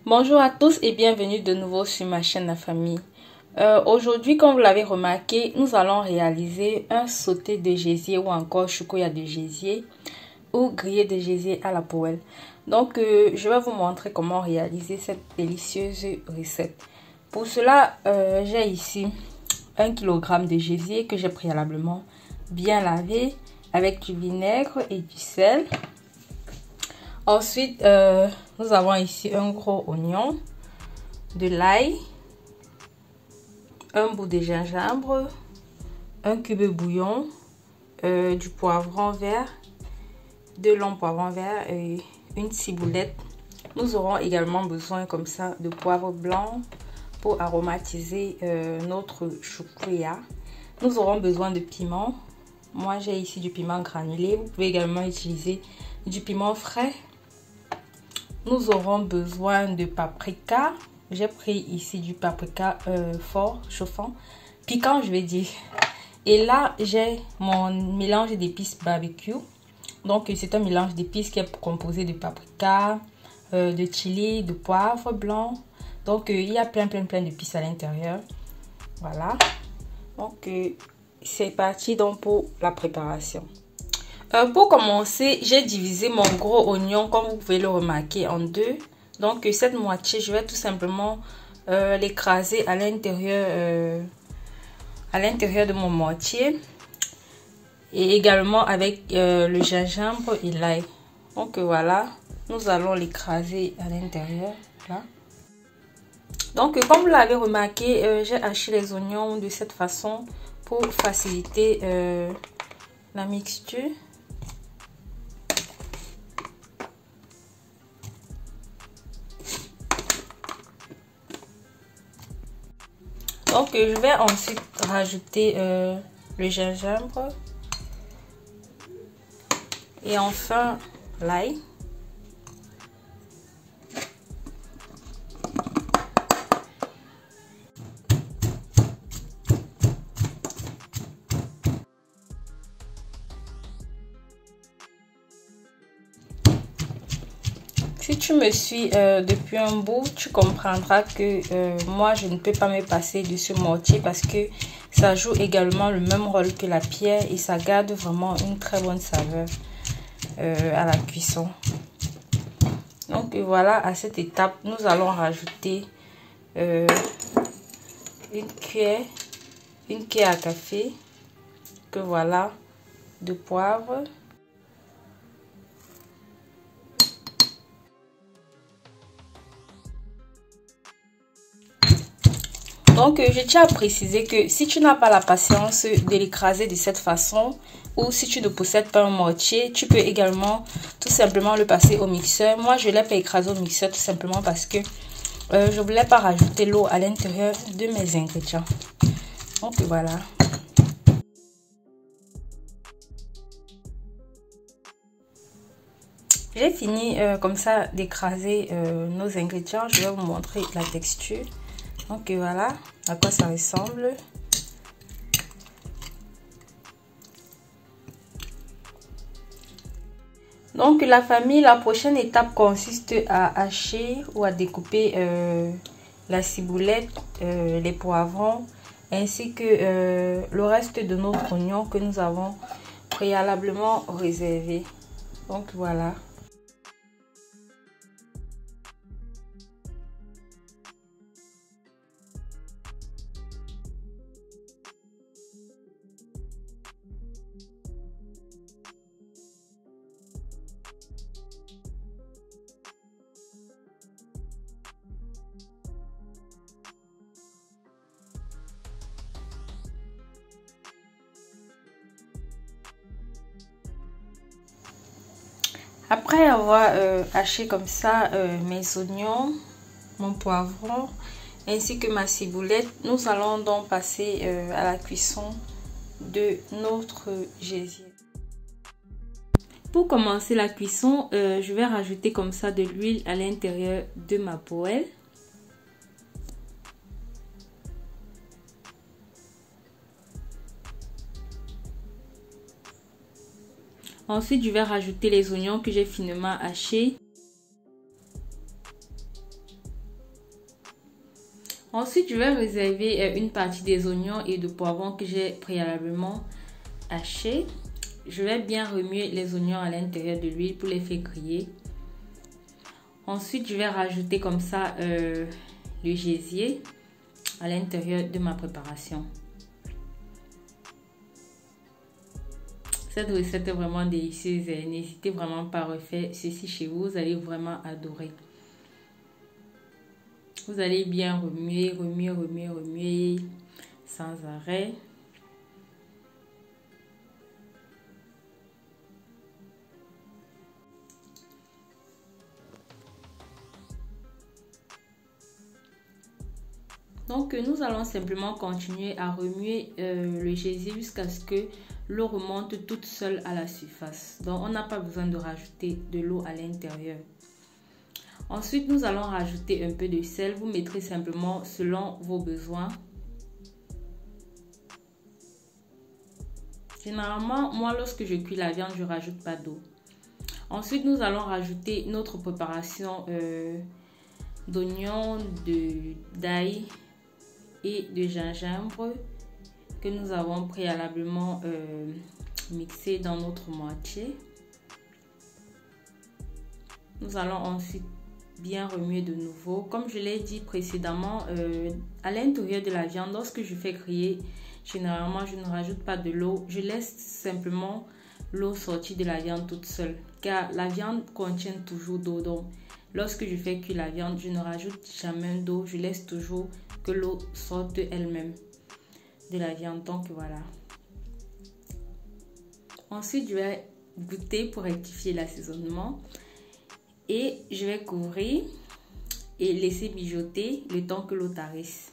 Bonjour à tous et bienvenue de nouveau sur ma chaîne La Famille. Aujourd'hui, comme vous l'avez remarqué, nous allons réaliser un sauté de gésier ou encore choucouya de gésier ou grillé de gésier à la poêle. Donc, je vais vous montrer comment réaliser cette délicieuse recette. Pour cela, j'ai ici 1 kg de gésier que j'ai préalablement bien lavé avec du vinaigre et du sel. Ensuite, nous avons ici un gros oignon, de l'ail, un bout de gingembre, un cube bouillon, du poivron vert, 2 longs poivrons verts et une ciboulette. Nous aurons également besoin comme ça de poivre blanc pour aromatiser notre choucouya. Nous aurons besoin de piment. Moi, j'ai ici du piment granulé. Vous pouvez également utiliser du piment frais. Nous aurons besoin de paprika. J'ai pris ici du paprika fort, chauffant, piquant je vais dire. Et là, j'ai mon mélange d'épices barbecue. Donc, c'est un mélange d'épices qui est composé de paprika, de chili, de poivre blanc. Donc, il y a plein d'épices à l'intérieur. Voilà. Donc, c'est parti donc pour la préparation. Pour commencer, j'ai divisé mon gros oignon, comme vous pouvez le remarquer, en deux. Donc, cette moitié, je vais tout simplement l'écraser à l'intérieur de mon mortier. Et également avec le gingembre et l'ail. Donc, voilà, nous allons l'écraser à l'intérieur, là. Donc, comme vous l'avez remarqué, j'ai haché les oignons de cette façon pour faciliter la mixture. Donc, je vais ensuite rajouter le gingembre et enfin l'ail. Si tu me suis depuis un bout, tu comprendras que moi, je ne peux pas me passer de ce mortier parce que ça joue également le même rôle que la pierre et ça garde vraiment une très bonne saveur à la cuisson. Donc voilà, à cette étape, nous allons rajouter une cuillère à café que voilà de poivre. Donc, je tiens à préciser que si tu n'as pas la patience de l'écraser de cette façon ou si tu ne possèdes pas un mortier, tu peux également tout simplement le passer au mixeur. Moi, je ne l'ai pas écrasé au mixeur tout simplement parce que je ne voulais pas rajouter l'eau à l'intérieur de mes ingrédients. Donc, voilà. J'ai fini comme ça d'écraser nos ingrédients. Je vais vous montrer la texture. Donc voilà à quoi ça ressemble. Donc la famille, la prochaine étape consiste à hacher ou à découper la ciboulette, les poivrons ainsi que le reste de notre oignon que nous avons préalablement réservé. Donc voilà. Après avoir haché comme ça mes oignons, mon poivron ainsi que ma ciboulette, nous allons donc passer à la cuisson de notre gésier. Pour commencer la cuisson, je vais rajouter comme ça de l'huile à l'intérieur de ma poêle. Ensuite, je vais rajouter les oignons que j'ai finement hachés. Ensuite, je vais réserver une partie des oignons et de poivrons que j'ai préalablement hachés. Je vais bien remuer les oignons à l'intérieur de l'huile pour les faire griller. Ensuite, je vais rajouter comme ça le gésier à l'intérieur de ma préparation. Cette recette est vraiment délicieuse. N'hésitez vraiment pas à refaire ceci chez vous. Vous allez vraiment adorer. Vous allez bien remuer, remuer, remuer, remuer sans arrêt. Donc, nous allons simplement continuer à remuer le gésier jusqu'à ce que l'eau remonte toute seule à la surface. Donc, on n'a pas besoin de rajouter de l'eau à l'intérieur. Ensuite, nous allons rajouter un peu de sel. Vous mettrez simplement selon vos besoins. Généralement, moi, lorsque je cuis la viande, je ne rajoute pas d'eau. Ensuite, nous allons rajouter notre préparation d'oignons, d'ail et de gingembre que nous avons préalablement mixé dans notre moitié. Nous allons ensuite bien remuer de nouveau. Comme je l'ai dit précédemment, à l'intérieur de la viande, lorsque je fais griller, généralement je ne rajoute pas de l'eau. Je laisse simplement l'eau sortir de la viande toute seule, car la viande contient toujours d'eau. Donc, lorsque je fais cuire la viande, je ne rajoute jamais d'eau. Je laisse toujours que l'eau sorte elle-même de la viande. Donc voilà. Ensuite, je vais goûter pour rectifier l'assaisonnement. Et je vais couvrir et laisser mijoter le temps que l'eau tarisse.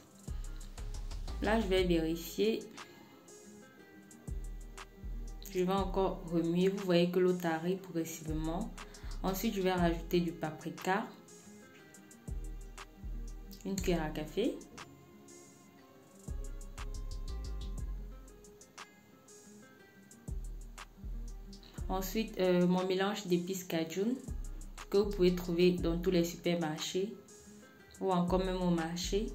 Là, je vais vérifier. Je vais encore remuer. Vous voyez que l'eau tarit progressivement. Ensuite, je vais rajouter du paprika. Une cuillère à café. Ensuite, mon mélange d'épices cajun que vous pouvez trouver dans tous les supermarchés ou encore même au marché.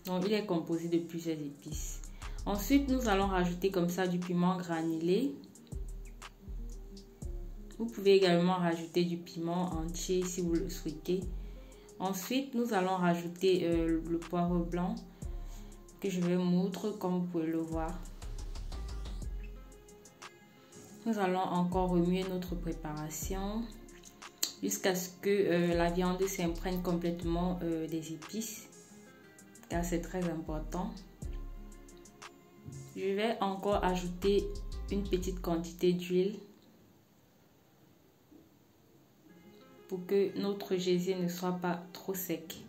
Donc, il est composé de plusieurs épices. Ensuite, nous allons rajouter comme ça du piment granulé. Vous pouvez également rajouter du piment entier si vous le souhaitez. Ensuite, nous allons rajouter le poivre blanc que je vais moudre comme vous pouvez le voir. Nous allons encore remuer notre préparation jusqu'à ce que la viande s'imprègne complètement des épices, car c'est très important. Je vais encore ajouter une petite quantité d'huile pour que notre gésier ne soit pas trop sec.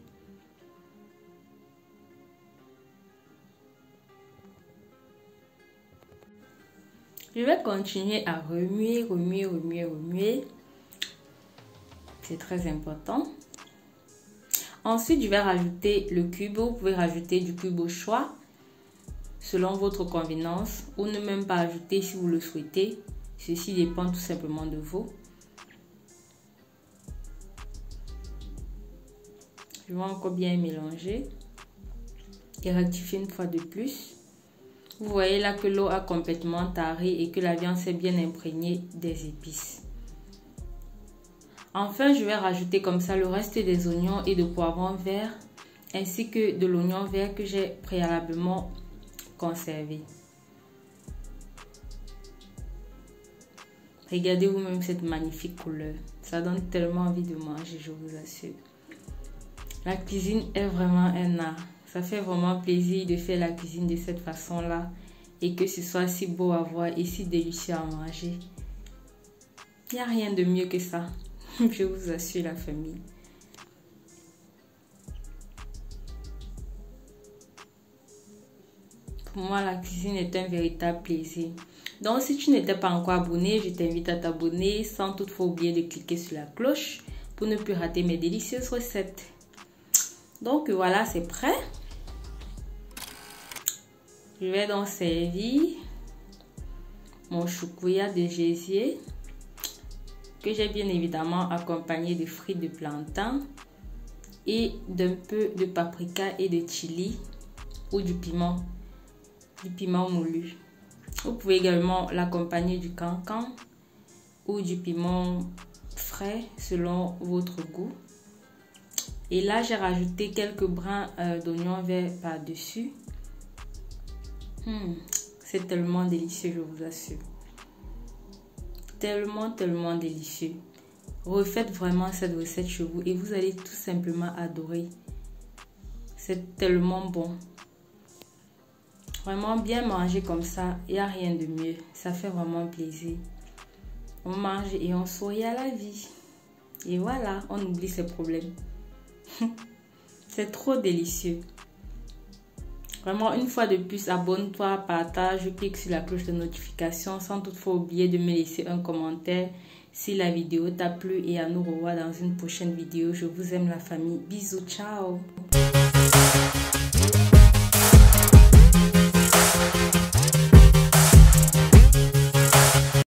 Je vais continuer à remuer, remuer, remuer, remuer. C'est très important. Ensuite, je vais rajouter le cube. Vous pouvez rajouter du cube au choix, selon votre convenance, ou ne même pas ajouter si vous le souhaitez. Ceci dépend tout simplement de vous. Je vais encore bien mélanger et rectifier une fois de plus. Vous voyez là que l'eau a complètement tari et que la viande s'est bien imprégnée des épices. Enfin, je vais rajouter comme ça le reste des oignons et de poivrons verts ainsi que de l'oignon vert que j'ai préalablement conservé. Regardez vous-même cette magnifique couleur. Ça donne tellement envie de manger, je vous assure. La cuisine est vraiment un art. Ça fait vraiment plaisir de faire la cuisine de cette façon-là et que ce soit si beau à voir et si délicieux à manger. Il n'y a rien de mieux que ça. Je vous assure, la famille. Pour moi, la cuisine est un véritable plaisir. Donc, si tu n'étais pas encore abonné, je t'invite à t'abonner sans toutefois oublier de cliquer sur la cloche pour ne plus rater mes délicieuses recettes. Donc, voilà, c'est prêt. Je vais donc servir mon choukouya de gésier que j'ai bien évidemment accompagné de frites de plantain et d'un peu de paprika et de chili ou du piment moulu. Vous pouvez également l'accompagner du cancan ou du piment frais selon votre goût. Et là, j'ai rajouté quelques brins d'oignon vert par-dessus. C'est tellement délicieux, je vous assure. Tellement délicieux. Refaites vraiment cette recette chez vous et vous allez tout simplement adorer. C'est tellement bon. Vraiment bien manger comme ça, il n'y a rien de mieux. Ça fait vraiment plaisir. On mange et on sourit à la vie. Et voilà, on oublie ses problèmes. C'est trop délicieux. Vraiment, une fois de plus, abonne-toi, partage, clique sur la cloche de notification sans toutefois oublier de me laisser un commentaire si la vidéo t'a plu et à nous revoir dans une prochaine vidéo. Je vous aime la famille. Bisous, ciao.